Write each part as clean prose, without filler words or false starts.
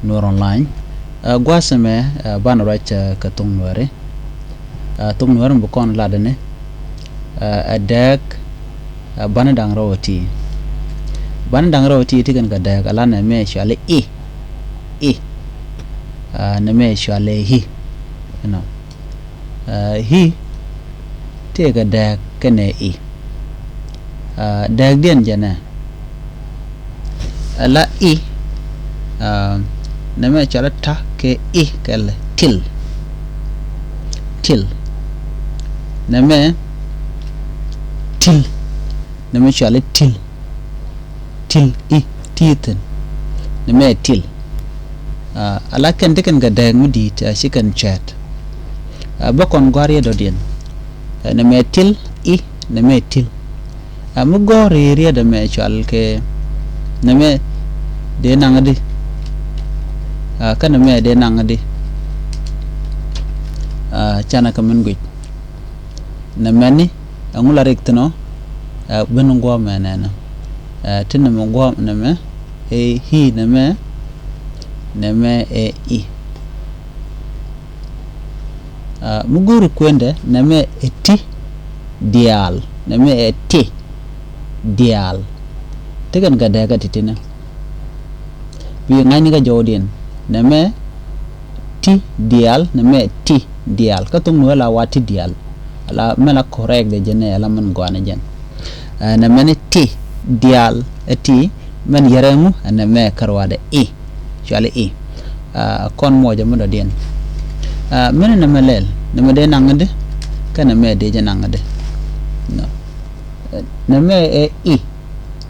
nuor online gwaseme ban right ka tung nuore tung nuor bu kon ladene adak ban dang rawati tigan ga dak alana me shale na me shale hi no hi te ga dak kene dak den jana ala na me chala ta ke kal til na me chala til titen na me til ala kan de kan ga dak mudi ta shikan chat bakon gwariya do den na me til na me til mu gori riya da me chal ke na me de nangadi kana me de nangadi chana kamen gui na mani angula rektno benu gwa menena tinna mo gwa na me hi na me i muguru kwende na me eti dial na me eti dial tegan ga daga titina bi ngani ga jodin na me ti dial na me ti dial ka tum wala wati dial ala mala correct de jene ala man gwana jen na me ti dial eti man yaremu na me karwade shale kon moja mo do den men na melel na me de nangade kana me de janangade no na me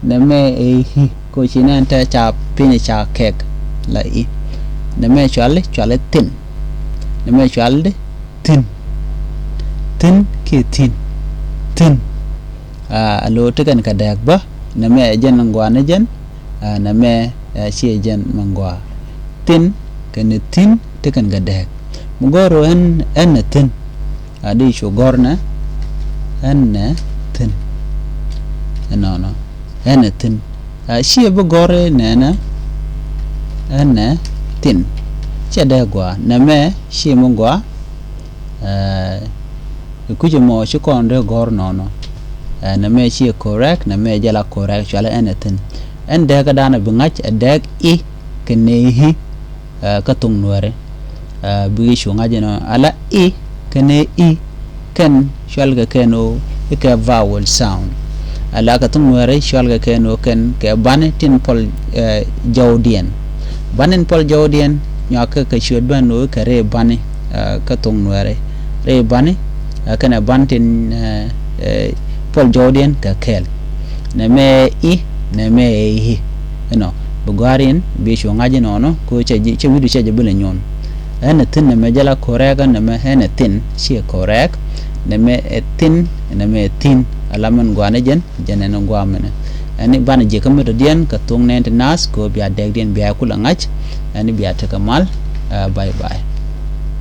na me hi ko china ta cha pini cha kek la na me chale tin na me chale tin ke tin alo tegan ka dak ba na me jen ngwa na jen na me shi jen mangwa tin kan tin tegan ga dak mugoro en tin adi sho gorna en tin no en tin shi bu gore nena en tin chede gwa na me shi mungwa kuje mo shi kon de gor no na me shi correct na me jala correct chala en tin en de ga dana bingach deg kene hi ka tung nuare bi shi ngaje no ala kene kan shalga keno ka vowel sound ala ka tung nuare shalga keno kan ke banetin pol jawdien banen pol jawdien nyaka ka shudban no ka re bane ka tung nuare re bane kana bantin pol jawdien ka kel na me na me hi no bugarian bi shi ngaje no ko che widu che jabule nyon ana tin na me jala correct na me hena tin shi correct na me tin na me tin alaman gwana jen no gwamene ani bana je kamar dian ka tung ne nas ko biya deg den biya kula ngach ani biya ta kamal bye bye